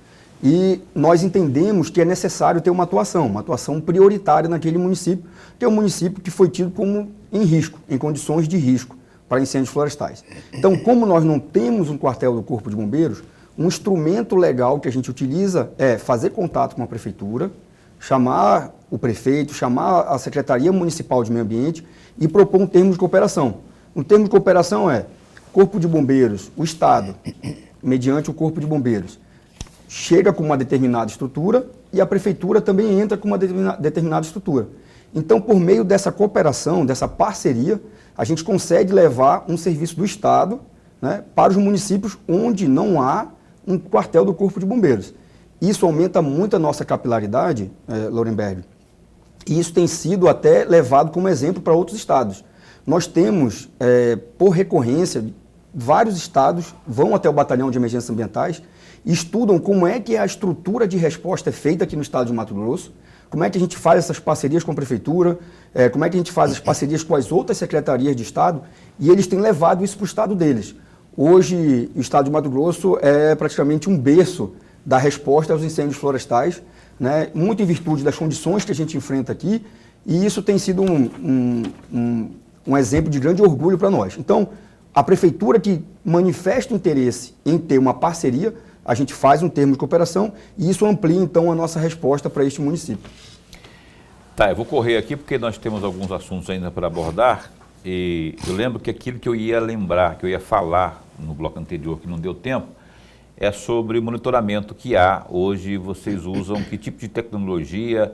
e nós entendemos que é necessário ter uma atuação prioritária naquele município, que é um município que foi tido como em risco, em condições de risco para incêndios florestais. Então, como nós não temos um quartel do Corpo de Bombeiros, um instrumento legal que a gente utiliza é fazer contato com a prefeitura, chamar o prefeito, chamar a Secretaria Municipal de Meio Ambiente e propor um termo de cooperação. Um termo de cooperação é Corpo de Bombeiros, o Estado, mediante o Corpo de Bombeiros, chega com uma determinada estrutura e a prefeitura também entra com uma determinada estrutura. Então, por meio dessa cooperação, dessa parceria, a gente consegue levar um serviço do Estado, né, para os municípios onde não há um quartel do Corpo de Bombeiros. Isso aumenta muito a nossa capilaridade, Lorenberg, e isso tem sido até levado como exemplo para outros estados. Nós temos, por recorrência, vários estados vão até o Batalhão de Emergências Ambientais e estudam como é que a estrutura de resposta é feita aqui no estado de Mato Grosso, como é que a gente faz essas parcerias com a prefeitura, como é que a gente faz as parcerias com as outras secretarias de estado, e eles têm levado isso para o estado deles. Hoje, o estado de Mato Grosso é praticamente um berço da resposta aos incêndios florestais, né, muito em virtude das condições que a gente enfrenta aqui, e isso tem sido um exemplo de grande orgulho para nós. Então, a prefeitura que manifesta interesse em ter uma parceria, a gente faz um termo de cooperação e isso amplia, então, a nossa resposta para este município. Tá, eu vou correr aqui porque nós temos alguns assuntos ainda para abordar e eu lembro que aquilo que eu ia lembrar, que eu ia falar no bloco anterior, que não deu tempo, é sobre o monitoramento que há. Hoje vocês usam que tipo de tecnologia?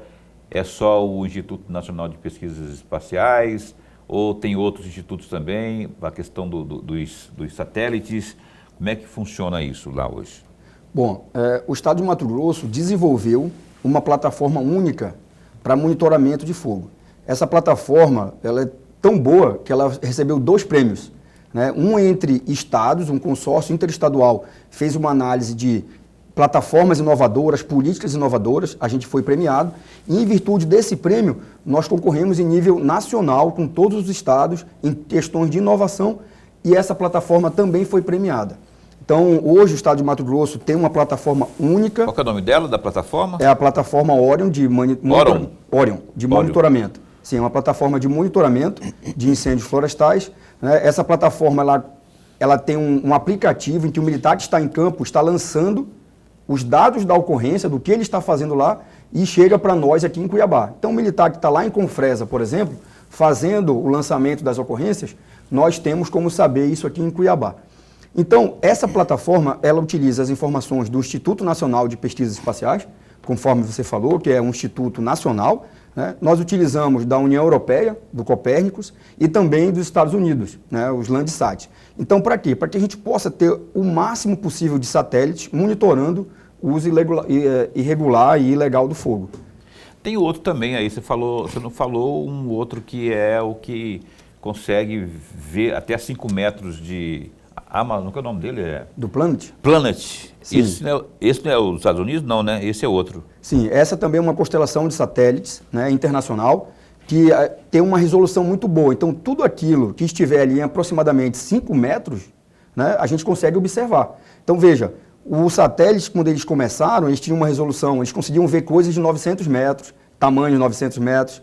É só o Instituto Nacional de Pesquisas Espaciais ou tem outros institutos também? A questão dos satélites, como é que funciona isso lá hoje? Bom, o estado de Mato Grosso desenvolveu uma plataforma única para monitoramento de fogo. Essa plataforma ela é tão boa que ela recebeu 2 prêmios. Né? Um entre estados, um consórcio interestadual fez uma análise de plataformas inovadoras, políticas inovadoras, a gente foi premiado, e em virtude desse prêmio, nós concorremos em nível nacional com todos os estados em questões de inovação, e essa plataforma também foi premiada. Então, hoje o estado de Mato Grosso tem uma plataforma única. Qual que é o nome dela, da plataforma? É a plataforma Orion de monitoramento. Sim, é uma plataforma de monitoramento de incêndios florestais. Né? Essa plataforma ela tem um aplicativo em que o militar que está em campo está lançando os dados da ocorrência, do que ele está fazendo lá, e chega para nós aqui em Cuiabá. Então, o militar que está lá em Confresa, por exemplo, fazendo o lançamento das ocorrências, nós temos como saber isso aqui em Cuiabá. Então, essa plataforma, ela utiliza as informações do Instituto Nacional de Pesquisas Espaciais, conforme você falou, que é um instituto nacional, né? Nós utilizamos da União Europeia, do Copérnicus, e também dos Estados Unidos, né? Os Landsat. Então, para quê? Para que a gente possa ter o máximo possível de satélites monitorando o uso irregular e ilegal do fogo. Tem outro também aí, você não falou um outro que é o que consegue ver até 5 metros de... Amazon, qual é o nome dele? Do Planet? Planet. Esse não é os Estados Unidos? Não, né? Esse é outro. Sim, essa também é uma constelação de satélites, né, internacional, que tem uma resolução muito boa. Então, tudo aquilo que estiver ali em aproximadamente 5 metros, né, a gente consegue observar. Então, veja, os satélites, quando eles começaram, eles tinham uma resolução, eles conseguiam ver coisas de 900 metros, tamanho de 900 metros,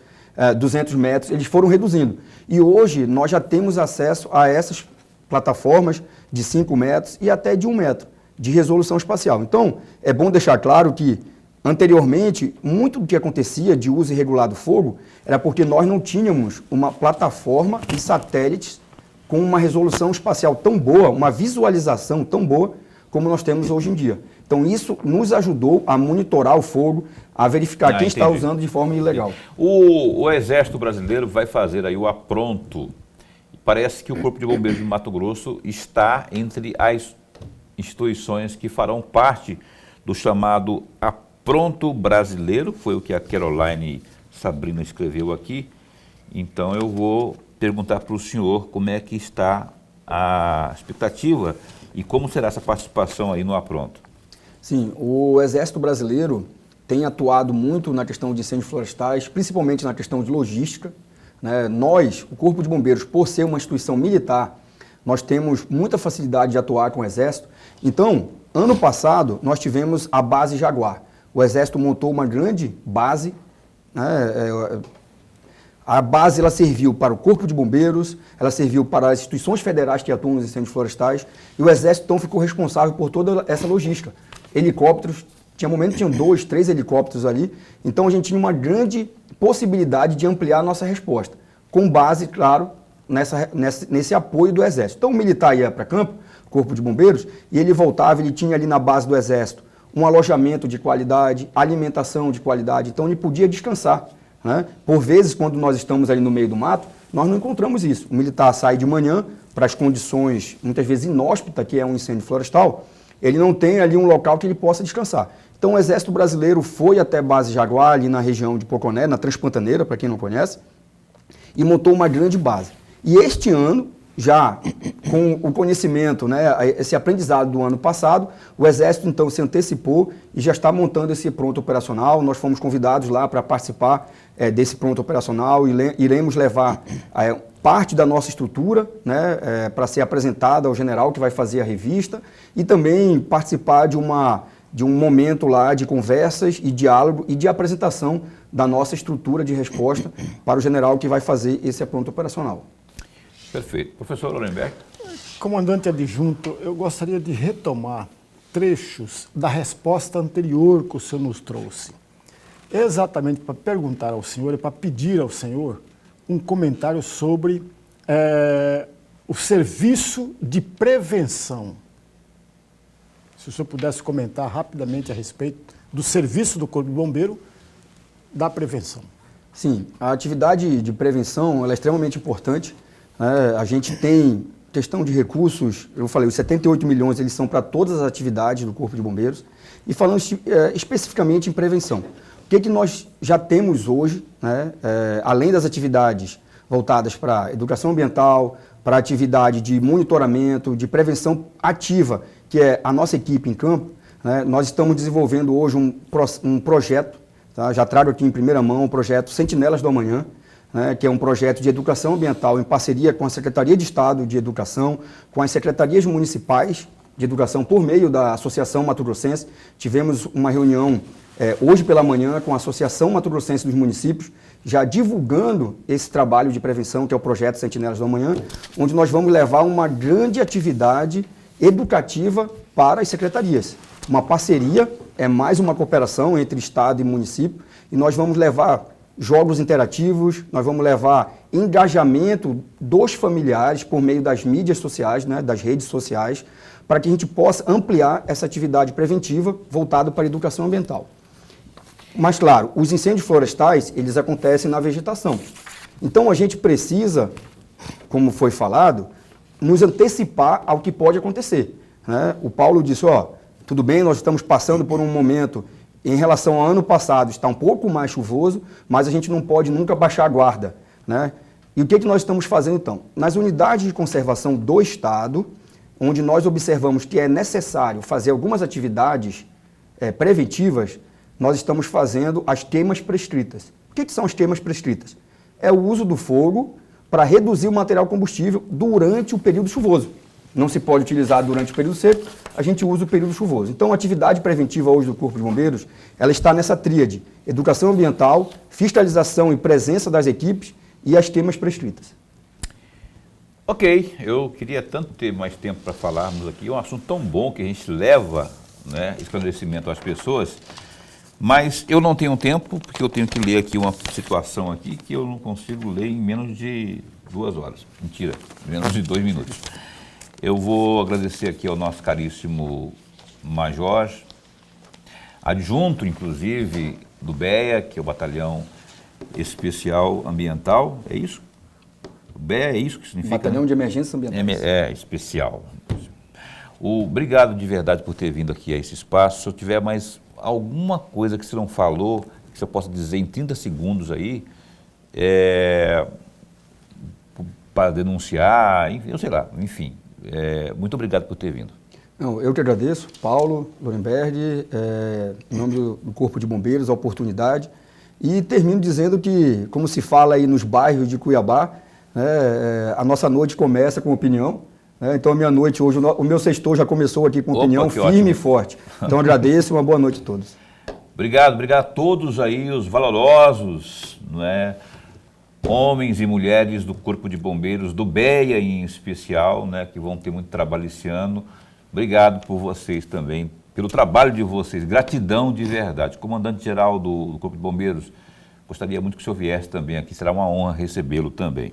200 metros, eles foram reduzindo. E hoje, nós já temos acesso a essas plataformas de 5 metros e até de 1 metro de resolução espacial. Então, é bom deixar claro que, anteriormente, muito do que acontecia de uso irregular do fogo era porque nós não tínhamos uma plataforma de satélites com uma resolução espacial tão boa, uma visualização tão boa como nós temos hoje em dia. Então, isso nos ajudou a monitorar o fogo, a verificar quem está usando de forma ilegal. O Exército Brasileiro vai fazer aí o apronto. Parece que o Corpo de Bombeiros de Mato Grosso está entre as instituições que farão parte do chamado Apronto Brasileiro, foi o que a Caroline Sabrina escreveu aqui. Então eu vou perguntar para o senhor como é que está a expectativa e como será essa participação aí no Apronto. Sim, o Exército Brasileiro tem atuado muito na questão de incêndios florestais, principalmente na questão de logística, né? Nós, o Corpo de Bombeiros, por ser uma instituição militar, nós temos muita facilidade de atuar com o Exército. Então, ano passado, nós tivemos a base Jaguar. O Exército montou uma grande base, né? A base ela serviu para o Corpo de Bombeiros, ela serviu para as instituições federais que atuam nos incêndios florestais, e o Exército então ficou responsável por toda essa logística. Helicópteros, tinha momentos que tinham 2, 3 helicópteros ali, então a gente tinha uma grande possibilidade de ampliar a nossa resposta, com base, claro, nesse apoio do Exército. Então o militar ia para campo, Corpo de Bombeiros, e ele voltava, ele tinha ali na base do Exército um alojamento de qualidade, alimentação de qualidade, então ele podia descansar. Né? Por vezes, quando nós estamos ali no meio do mato, nós não encontramos isso. O militar sai de manhã para as condições, muitas vezes inóspitas, que é um incêndio florestal, ele não tem ali um local que ele possa descansar. Então o Exército Brasileiro foi até a base Jaguar, ali na região de Poconé, na Transpantaneira, para quem não conhece, e montou uma grande base. E este ano, já com o conhecimento, né, esse aprendizado do ano passado, o Exército então se antecipou e já está montando esse pronto operacional. Nós fomos convidados lá para participar desse pronto operacional e iremos levar parte da nossa estrutura, né, para ser apresentada ao general que vai fazer a revista e também participar de um momento lá de conversas e diálogo e de apresentação da nossa estrutura de resposta para o general que vai fazer esse pronto operacional. Perfeito. Professor Lorenberg. Comandante adjunto, eu gostaria de retomar trechos da resposta anterior que o senhor nos trouxe. Exatamente para perguntar ao senhor e para pedir ao senhor um comentário sobre o serviço de prevenção. Se o senhor pudesse comentar rapidamente a respeito do serviço do Corpo de Bombeiro da prevenção. Sim, a atividade de prevenção ela é extremamente importante. A gente tem questão de recursos, eu falei, os 78 milhões eles são para todas as atividades do Corpo de Bombeiros. E falando especificamente em prevenção, o que nós já temos hoje, né, além das atividades voltadas para educação ambiental, para atividade de monitoramento, de prevenção ativa, que é a nossa equipe em campo, né, nós estamos desenvolvendo hoje um projeto, tá, já trago aqui em primeira mão o projeto Sentinelas do Amanhã, né, que é um projeto de educação ambiental em parceria com a Secretaria de Estado de Educação, com as secretarias municipais de educação por meio da Associação Mato Grossense. Tivemos uma reunião hoje pela manhã com a Associação Mato Grossense dos Municípios, já divulgando esse trabalho de prevenção, que é o projeto Sentinelas do Amanhã, onde nós vamos levar uma grande atividade educativa para as secretarias. Uma parceria, é mais uma cooperação entre Estado e município, e nós vamos levar jogos interativos, nós vamos levar engajamento dos familiares por meio das mídias sociais, né, das redes sociais, para que a gente possa ampliar essa atividade preventiva voltada para a educação ambiental. Mas, claro, os incêndios florestais, eles acontecem na vegetação. Então, a gente precisa, como foi falado, nos antecipar ao que pode acontecer, né? O Paulo disse, tudo bem, nós estamos passando por um momento, em relação ao ano passado, está um pouco mais chuvoso, mas a gente não pode nunca baixar a guarda, né? E o que nós estamos fazendo, então? Nas unidades de conservação do Estado, onde nós observamos que é necessário fazer algumas atividades preventivas, nós estamos fazendo as queimas prescritas. O que são as queimas prescritas? É o uso do fogo para reduzir o material combustível durante o período chuvoso. Não se pode utilizar durante o período seco, a gente usa o período chuvoso. Então, a atividade preventiva hoje do Corpo de Bombeiros, ela está nessa tríade: educação ambiental, fiscalização e presença das equipes e as queimas prescritas. Ok, eu queria tanto ter mais tempo para falarmos aqui, é um assunto tão bom que a gente leva, né, esclarecimento às pessoas, mas eu não tenho tempo, porque eu tenho que ler aqui uma situação aqui que eu não consigo ler em menos de 2 horas. Mentira, menos de 2 minutos. Eu vou agradecer aqui ao nosso caríssimo Major, adjunto, inclusive, do BEA, que é o Batalhão Especial Ambiental, é isso? O BEA é isso que significa? Batalhão de Emergências Ambientais. Especial. Obrigado de verdade por ter vindo aqui a esse espaço. Se eu tiver mais alguma coisa que você não falou, que você possa dizer em 30 segundos aí, para denunciar, enfim, eu sei lá, enfim. Muito obrigado por ter vindo. Não, eu que agradeço, Paulo, Lorenberg, em nome do Corpo de Bombeiros, a oportunidade. E termino dizendo que, como se fala aí nos bairros de Cuiabá, a nossa noite começa com opinião. Então, a minha noite hoje, o meu sextou já começou aqui com opinião firme ótimo. E forte. Então, agradeço e uma boa noite a todos. Obrigado a todos aí, os valorosos, homens e mulheres do Corpo de Bombeiros, do BEA em especial, que vão ter muito trabalho esse ano. Obrigado por vocês também, pelo trabalho de vocês. Gratidão de verdade. Comandante-geral do Corpo de Bombeiros, gostaria muito que o senhor viesse também aqui. Será uma honra recebê-lo também.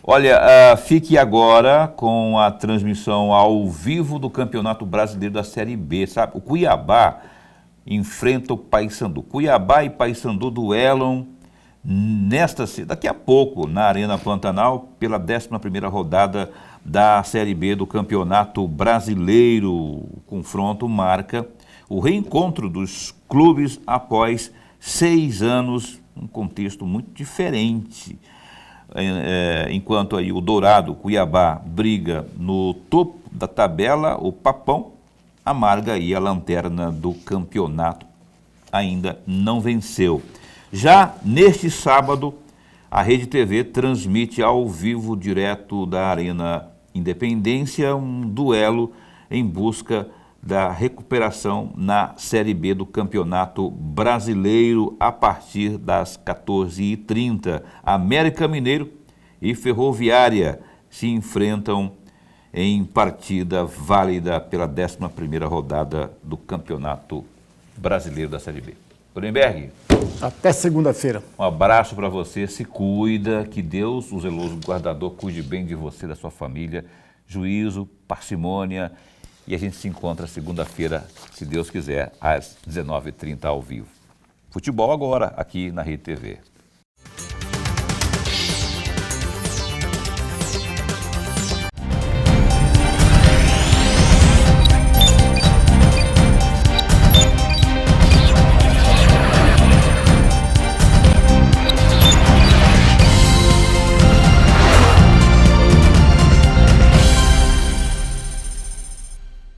Olha, fique agora com a transmissão ao vivo do Campeonato Brasileiro da Série B, sabe? O Cuiabá enfrenta o Paysandu. Cuiabá e Paysandu duelam daqui a pouco na Arena Pantanal pela 11ª rodada da Série B do Campeonato Brasileiro. O confronto marca o reencontro dos clubes após 6 anos, um contexto muito diferente. Enquanto aí o Dourado, Cuiabá, briga no topo da tabela, o Papão amarga aí a lanterna do campeonato, ainda não venceu. Já neste sábado, a Rede TV transmite ao vivo, direto da Arena Independência, um duelo em busca da recuperação na Série B do Campeonato Brasileiro a partir das 14h30. América Mineiro e Ferroviária se enfrentam em partida válida pela 11ª rodada do Campeonato Brasileiro da Série B. Lorenberg. Até segunda-feira. Um abraço para você, se cuida, que Deus, o zeloso guardador, cuide bem de você, da sua família, juízo, parcimônia, e a gente se encontra segunda-feira, se Deus quiser, às 19h30 ao vivo. Futebol agora, aqui na Rede TV.